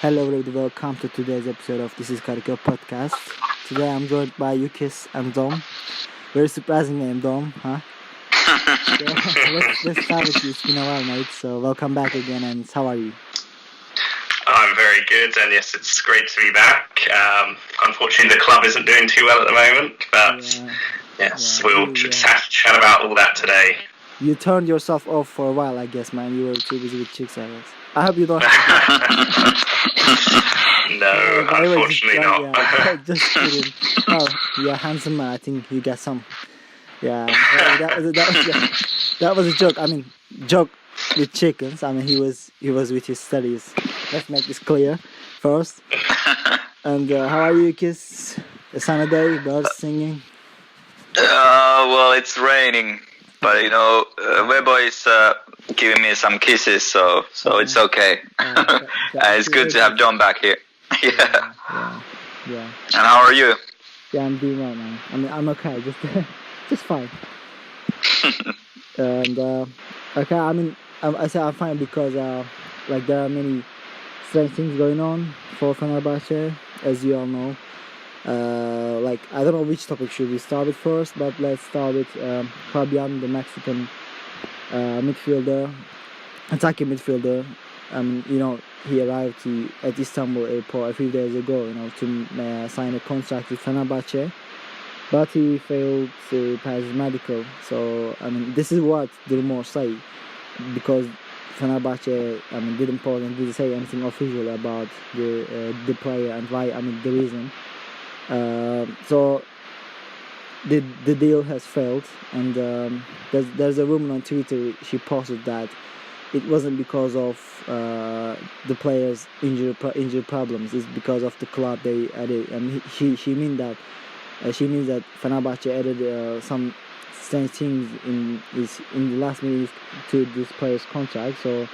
Hello everybody, welcome to today's episode of This is Kadıköy podcast. Today I'm joined by Jukkis and Dom. Very surprising name, Dom, huh? let's start with you. It's been a while, mate, so welcome back again, and how are you? I'm very good, and yes, it's great to be back. Unfortunately, the club isn't doing too well at the moment, but we'll just have to chat about all that today. You turned yourself off for a while, I guess, man. You were too busy with chicks, I guess. I hope you don't. No, unfortunately not. Yeah, just kidding. Oh, you're a handsome man. I think you get some. Yeah, that was a joke. I mean, joke with chickens. I mean, he was with his studies. Let's make this clear first. And how are you, Kiss? A sunny day, birds singing. Well, it's raining, but Webo is giving me some kisses, so it's okay. It's good to have John back here. Yeah. And how are you? Yeah, I'm doing well, man. I mean, I'm okay, just fine. And okay, I mean, I say I'm fine because there are many strange things going on for Fenerbahçe, as you all know. I don't know which topic should we start with first, but let's start with Fabian, the Mexican midfielder, attacking midfielder. He arrived at Istanbul airport a few days ago, to sign a contract with Fenerbahçe, but he failed to pass his medical. So, I mean, this is what the rumors say, because Fenerbahçe, didn't say anything official about the player and why. I mean, the reason. So the deal has failed, and there's a woman on Twitter. She posted that it wasn't because of the player's injury problems. It's because of the club they added, and she means that Fenerbahçe added some strange things in the last minute to this player's contract. So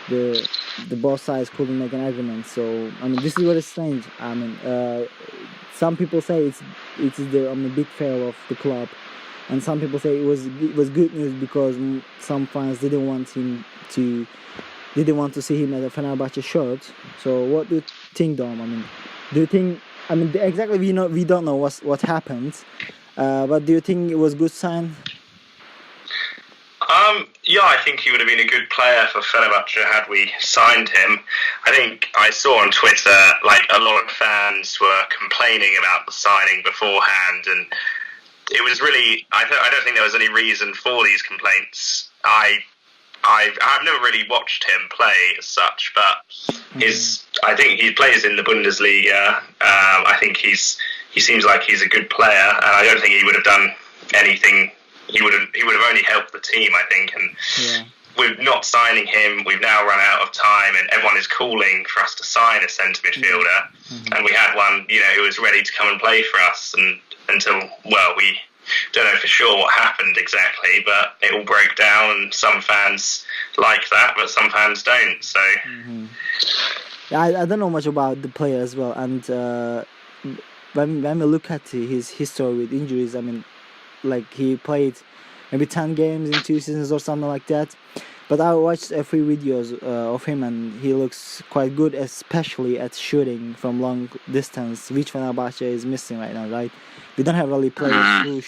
the both sides couldn't make an agreement. So I mean, this is very strange. I mean, some people say it's the big fail of the club, and some people say it was good news because some fans didn't want to see him at a Fenerbahçe shirt. So what do you think, Dom? I mean, do you think? I mean, exactly we don't know what happened, but do you think it was a good sign? Yeah, I think he would have been a good player for Fenerbahçe had we signed him. I think I saw on Twitter, a lot of fans were complaining about the signing beforehand, and it was really, I don't think there was any reason for these complaints. I've never really watched him play as such, but I think he plays in the Bundesliga. I think he seems like he's a good player, and I don't think he would have done anything. He would have only helped the team, I think, and with not signing him, we've now run out of time, and everyone is calling for us to sign a centre midfielder, and we had one, who was ready to come and play for us, and until we don't know for sure what happened exactly, but it all broke down, and some fans like that, but some fans don't. So, I don't know much about the player as well, and when we look at his history with injuries, I mean, he played maybe 10 games in 2 seasons or something like that. But I watched a few videos of him, and he looks quite good, especially at shooting from long distance, which Fenerbahçe is missing right now, right? We don't have really players who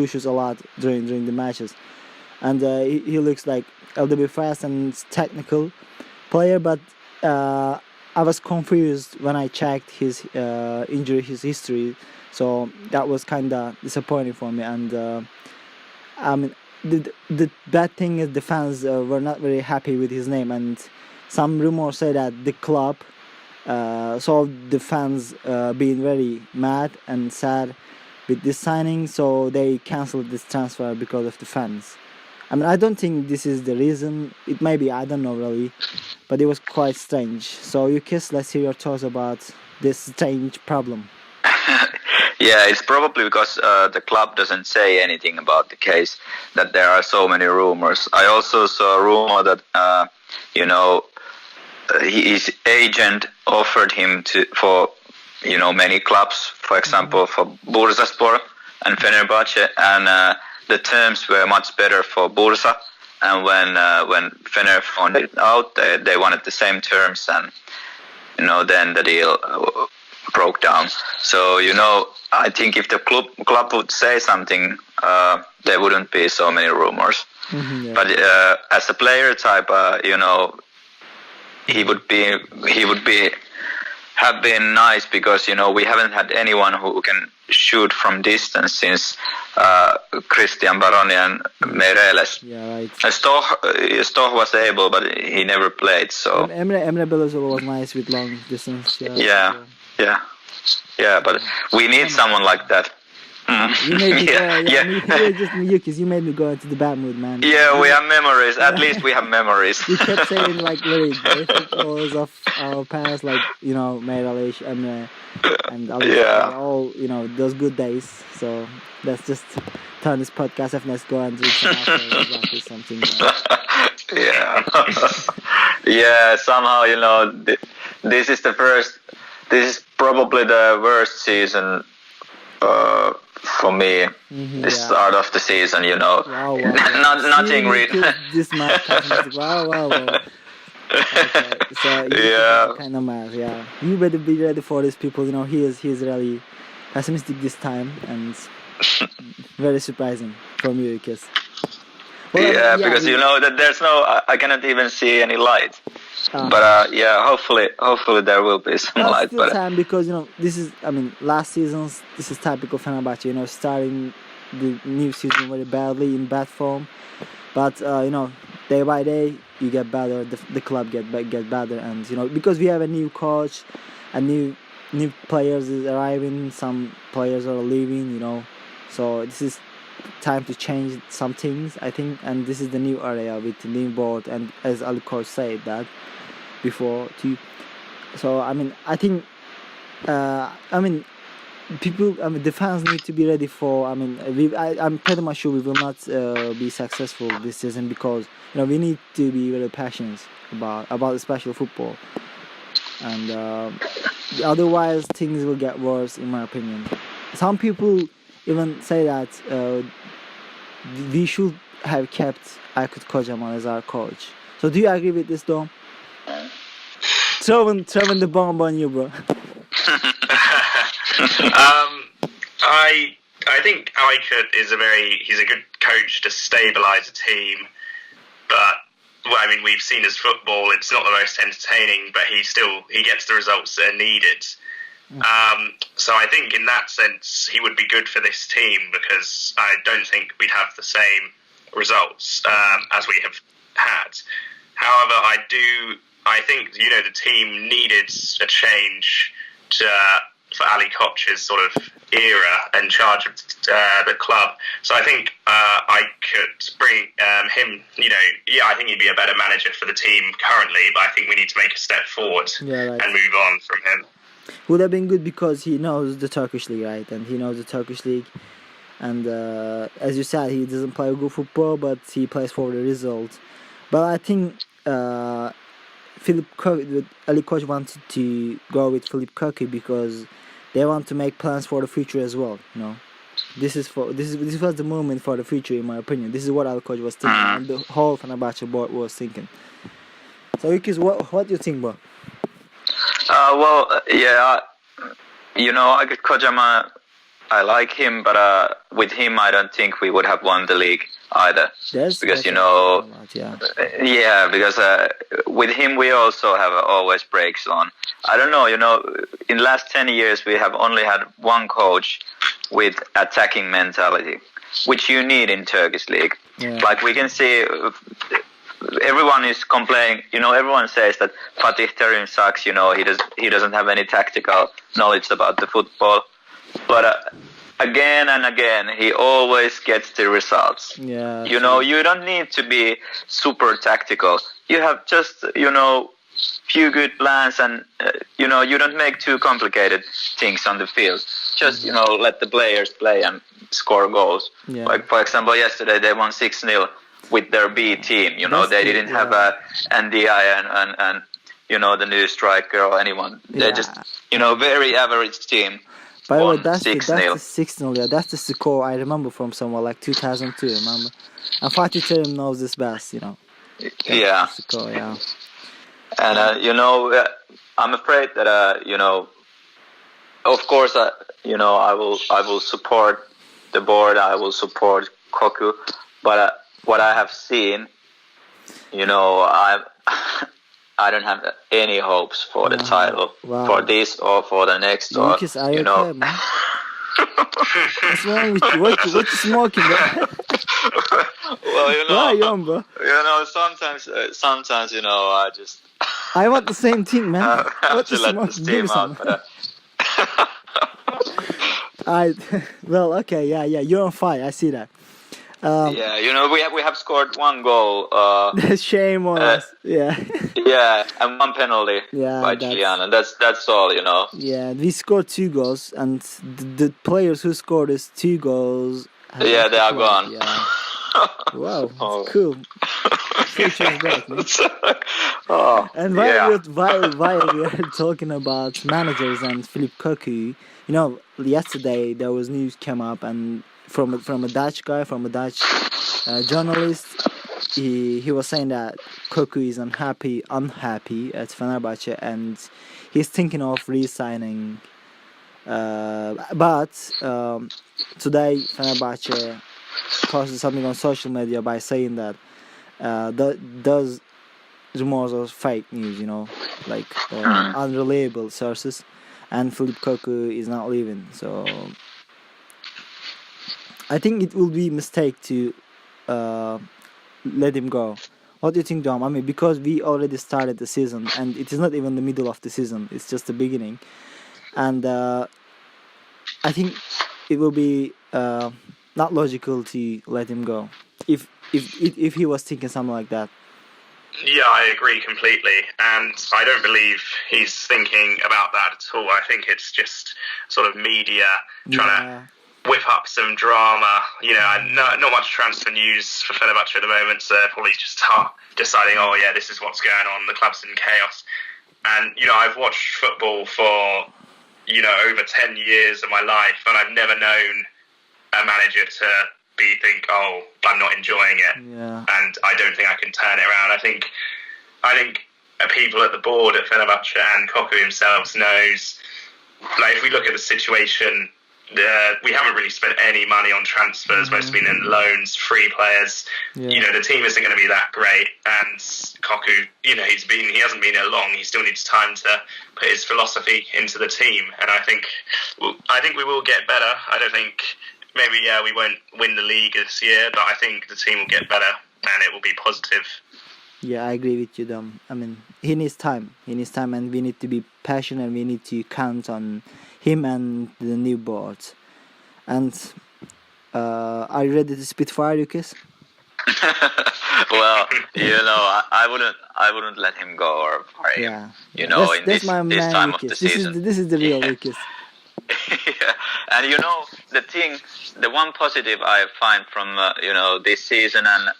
shoots a lot during the matches. And he looks like a little bit fast and technical player, but I was confused when I checked his his history. So that was kind of disappointing for me, and I mean, the bad thing is the fans were not very happy with his name, and some rumors say that the club saw the fans being very mad and sad with this signing, so they cancelled this transfer because of the fans. I mean, I don't think this is the reason. It may be, I don't know really, but it was quite strange. So, Jukkis, let's hear your thoughts about this strange problem. Yeah, it's probably because the club doesn't say anything about the case, that there are so many rumors. I also saw a rumor that, his agent offered him for many clubs, for example, for Bursaspor and Fenerbahçe, and the terms were much better for Bursa. And when Fener found it out, they wanted the same terms, and then the deal broke down. So I think if the club would say something, there wouldn't be so many rumors. Yeah. But as a player type, he would have been nice because we haven't had anyone who can shoot from distance since Christian Baroni and Meireles. Yeah, right. Stoch was able, but he never played. So Emre Belözoğlu was nice with long distance. Yeah, but we need someone like that. You made me Jukkis, you made me go into the bad mood, man. Yeah, we have memories. At least we have memories. We kept saying like very footballers of our past, like Meireles, Emre, and all those good days. So let's just turn this podcast off. Let's go and do something. Yeah. Somehow this is probably the worst season for me. The start of the season, Wow. nothing really. This match, wow. Okay. So kind of mad, yeah. You better be ready for this, people. He is really pessimistic this time, and very surprising from you, Jukkis. Well, because that there's I cannot even see any light. But hopefully there will be some light. Still time, because this is last season's. This is typical Fenerbahçe. Starting the new season very badly, in bad form. But day by day you get better. The club get better, and because we have a new coach, and new players is arriving. Some players are leaving. So this is time to change some things, I think, and this is the new area with the new board, and as Ali Koç said that before too. So I think people, the fans need to be ready for. I'm pretty much sure we will not be successful this season, because we need to be very passionate about special football, and otherwise things will get worse, in my opinion. Some people even say that we should have kept Aykut Kocaman as our coach. So do you agree with this, Dom? Throwing the bomb on you, bro. I think Aykut he's a good coach to stabilise a team, but we've seen his football. It's not the most entertaining, but he gets the results that are needed. So I think in that sense he would be good for this team, because I don't think we'd have the same results as we have had. However, I think the team needed a change for Ali Koç's sort of era in charge of the club. So I think I could bring him. I think he'd be a better manager for the team currently, but I think we need to make a step forward and move on from him. Would have been good, because he knows the Turkish league, right? And he knows the Turkish league, and as you said, he doesn't play good football, but he plays for the result. But I think Ali Koç wanted to go with Philip Kökçü because they want to make plans for the future as well. This was the moment for the future, in my opinion. This is what Ali Koç was thinking, and the whole Fenerbahçe board was thinking. So, Jukkis, what do you think, bro? Aykut Kocaman, I like him, but with him I don't think we would have won the league either. Because because with him we also have always breaks on. I don't know, in the last 10 years we have only had one coach with attacking mentality, which you need in Turkish league. Like we can see, everyone is complaining. Everyone says that Fatih Terim sucks. He doesn't have any tactical knowledge about the football. But again and again, he always gets the results. You don't need to be super tactical. You have just few good plans, and you don't make too complicated things on the field. Just let the players play and score goals. Like for example, yesterday they won 6-0. With their B team, they didn't have NDI and the new striker or anyone. They're just very average team. By the way, that's the 6-0. Yeah, that's the score I remember from somewhere like 2002. Remember, and Fatih Terim knows this best. Yeah. Score, And I'm afraid that of course, I will support the board. I will support Koku, but what I have seen, I don't have any hopes for the title for this or for the next. Jukkis, are you okay, man? What's wrong with you? What you smoking, bro? Well, Why, young, bro? Sometimes, I just. I want the same thing, man. I have What to you let the smoking? Give me steam some. out. Well, okay, yeah, you're on fire. I see that. We have scored 1 goal. Shame on us. Yeah. Yeah, and 1 penalty by that's- Gianna. That's all. Yeah, we scored 2 goals, and the players who scored us 2 goals. have Yeah, left they the are club. gone. Yeah. Wow, Oh. cool. Future's back, man. Oh, And yeah. while we are talking about managers and Philip Koku, yesterday there was news came up and from a Dutch guy, from a Dutch journalist, he was saying that Koku is unhappy at Fenerbahçe and he's thinking of re-signing. But today Fenerbahçe posted something on social media by saying that those rumors are fake news, like unreliable sources, and Philip Koku is not leaving. So I think it will be a mistake to let him go. What do you think, Dom? I mean, because we already started the season, and it is not even the middle of the season; it's just the beginning, and I think it will be not logical to let him go if he was thinking something like that. Yeah, I agree completely, and I don't believe he's thinking about that at all. I think it's just sort of media trying to whip up some drama. And not much transfer news for Fenerbahçe at the moment, so they're probably just deciding, oh yeah, this is what's going on. The club's in chaos, and I've watched football for over 10 years of my life, and I've never known a manager to think, oh, I'm not enjoying it, and I don't think I can turn it around. I think people at the board at Fenerbahçe and Koku himself knows. Like, if we look at the situation, we haven't really spent any money on transfers. Most have been in loans, free players. The team isn't going to be that great, and Koku, he hasn't been here long. He still needs time to put his philosophy into the team, and I think we will get better. I don't think. Maybe, we won't win the league this year, but I think the team will get better and it will be positive. Yeah, I agree with you, Dom. I mean, he needs time. And we need to be passionate and we need to count on him and the new board. And are you ready to spit fire, Jukkis? Well, I wouldn't let him go or fire him. That's in this time of the season. This is the real Jukkis. Yeah. And the one positive I find from this season and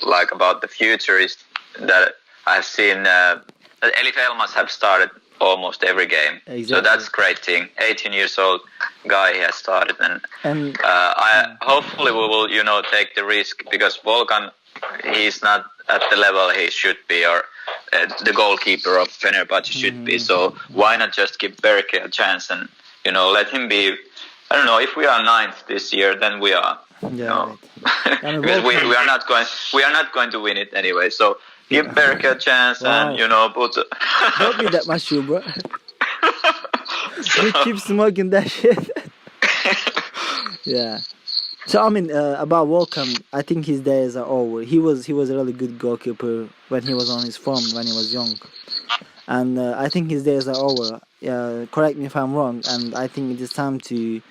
like about the future is that I've seen Elif Elmas have started almost every game. Exactly. So that's a great thing. 18 years old guy, he has started, and I hopefully we will take the risk, because Volkan, he's not at the level he should be, or the goalkeeper of Fenerbahçe should be. So why not just give Berke a chance and let him be. I don't know, if we are 9th this year, then we are. Yeah. Right. Because we are not going to win it anyway. So give Berke a chance and put. Don't be that much, bro. You keep smoking that shit. Yeah. So I mean, about Volkan, I think his days are over. He was a really good goalkeeper when he was on his form when he was young, and I think his days are over. Correct me if I'm wrong, and I think it is time to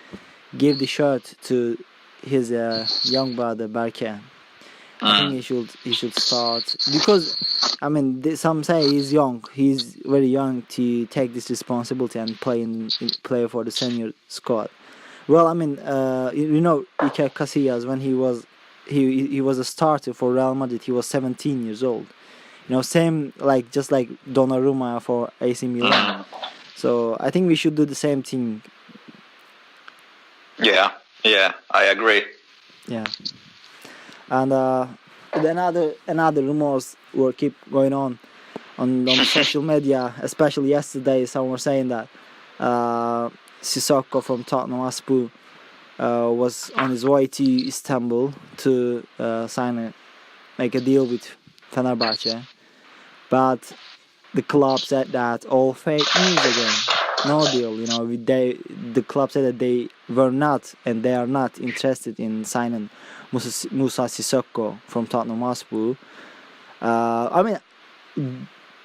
give the shirt to his young brother Berke. I think he should start, because I mean some say he's young. He's very young to take this responsibility and play for the senior squad. Well, I mean, İlkay Casillas, when he was a starter for Real Madrid, he was 17 years old. Same just like Donnarumma for AC Milan. So I think we should do the same thing. Yeah, I agree. Yeah, and another rumors will keep going on. on social media, especially yesterday, someone was saying that Sissokho from Tottenham Hotspur was on his way to Istanbul to make a deal with Fenerbahçe, but the club said that all fake news again. No deal, the club said that they were not and they are not interested in signing Moussa Sissokho from Tottenham Hotspur.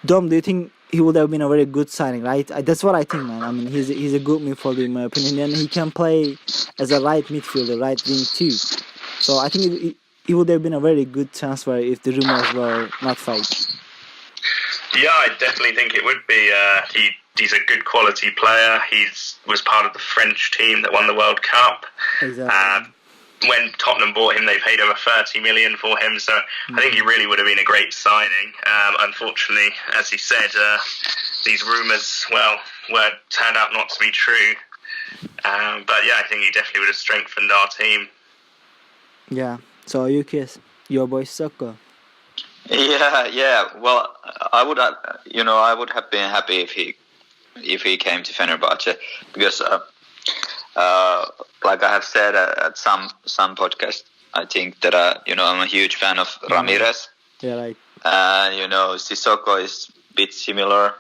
Dom, do you think he would have been a very good signing, right? That's what I think, man. I mean, he's a good midfielder in my opinion, and he can play as a right midfielder, right wing too. So I think he would have been a very good transfer if the rumors were not fake. Yeah, I definitely think it would be. He's a good quality player. Was part of the French team that won the World Cup. Exactly. When Tottenham bought him, they paid over 30 million for him. So I think he really would have been a great signing. Unfortunately, as you said, these rumours, turned out not to be true. But yeah, I think he definitely would have strengthened our team. Yeah. So Jukkis, your boy Sissokho. Yeah. Well, I would have been happy if he came to Fenerbahçe, because like I have said at some podcast, I think that I'm a huge fan of Ramirez. Yeah, right. Sissoko is a bit similar,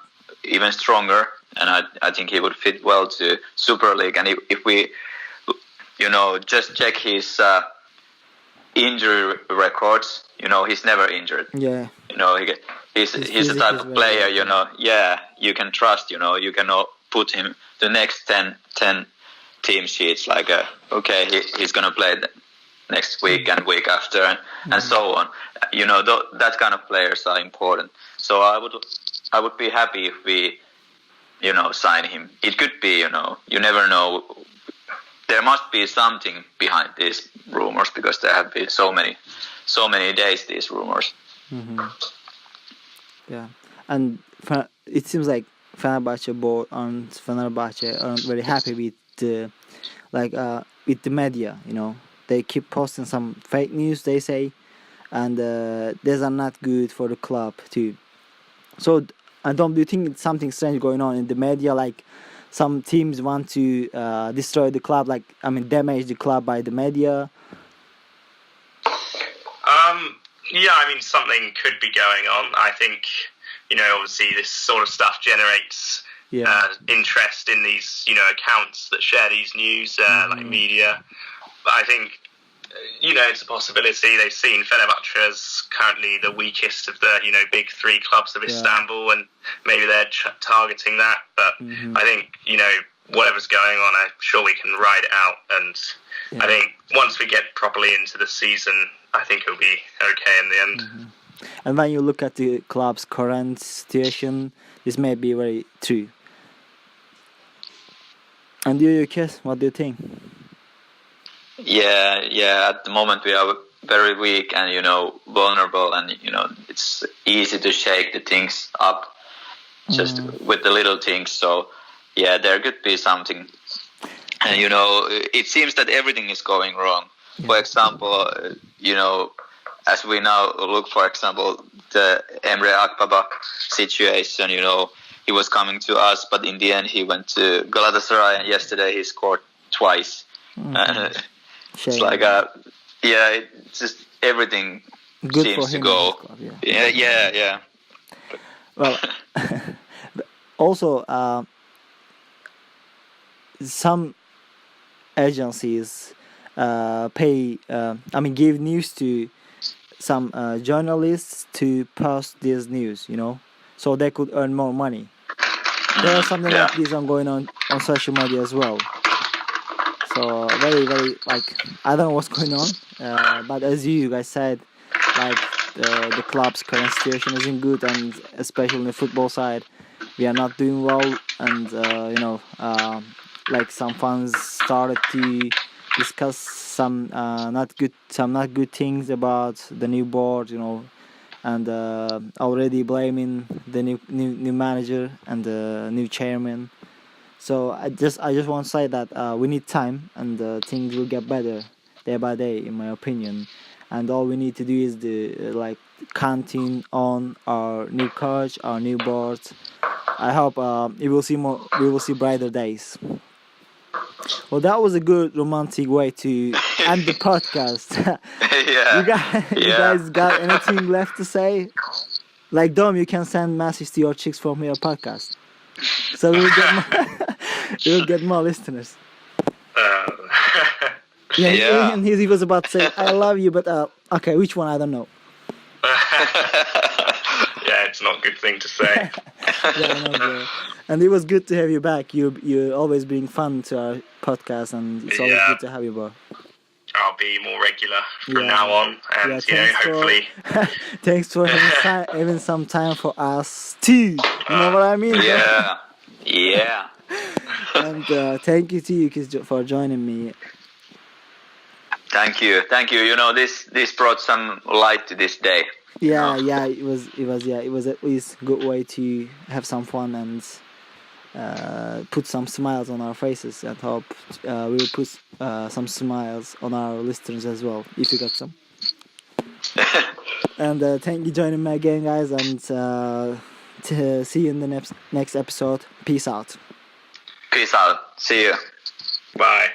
even stronger, and I think he would fit well to Super League. And if we just check his injury records, he's never injured. Yeah. He's the type of player, you can trust, you can put him the next 10 team sheets, like, he's going to play next week and week after and so on. That kind of players are important. So I would be happy if we, sign him. It could be, you never know. There must be something behind these rumors, because there have been so many days, these rumors. Mm-hmm. Yeah, and it seems like Fenerbahçe board and Fenerbahçe aren't very happy with the media. They keep posting some fake news, they say, and these are not good for the club too. So, Dom, do you think it's something strange going on in the media? Like some teams want to destroy the club, damage the club by the media? Yeah, something could be going on. I think, obviously this sort of stuff generates interest in these, accounts that share these news, like media. But I think, it's a possibility. They've seen Fenerbahçe as currently the weakest of the, big three clubs of Istanbul, and maybe they're targeting that. But I think, whatever's going on, I'm sure we can ride it out. And I think once we get properly into the season, I think it'll be okay in the end. Mm-hmm. And when you look at the club's current situation, this may be very true. And you, Kiss, what do you think? Yeah. At the moment, we are very weak and vulnerable, and it's easy to shake the things up just with the little things. So yeah, there could be something. And it seems that everything is going wrong. For example, as we now look, for example, the Emre Akbaba situation, he was coming to us, but in the end he went to Galatasaray, and yesterday he scored twice. It's like, it's just everything good seems to go. Club, yeah. Well, also, some agencies give news to some journalists to post this news, so they could earn more money. There's something like this going on social media as well. So very, very, I don't know what's going on, but as you guys said, the club's current situation isn't good, and especially on the football side, we are not doing well, and some fans started to discuss some not good things about the new board, and already blaming the new manager and the new chairman. So I just want to say that we need time, and things will get better day by day, in my opinion. and all we need to do is like counting on our new coach, our new board. I hope we will see brighter days. Well, that was a good romantic way to end the podcast. Yeah. You guys got anything left to say? Like Dom, you can send message to your chicks from your podcast, so we'll get more listeners. Yeah. And he was about to say, "I love you," but okay, which one? I don't know. Yeah, it's not a good thing to say. Yeah, I know, bro. And it was good to have you back. You always bring fun to our podcast, and it's always good to have you, bro. I'll be more regular from now on, and hopefully. Thanks for having some time for us too. You know what I mean? Yeah. Yeah. And thank you to you for joining me. Thank you. You know, this brought some light to this day. Yeah, it was at least a good way to have some fun and put some smiles on our faces. I hope we'll put some smiles on our listeners as well, if you got some. And thank you for joining me again, guys, and to see you in the next episode. Peace out. Peace out. See you. Bye.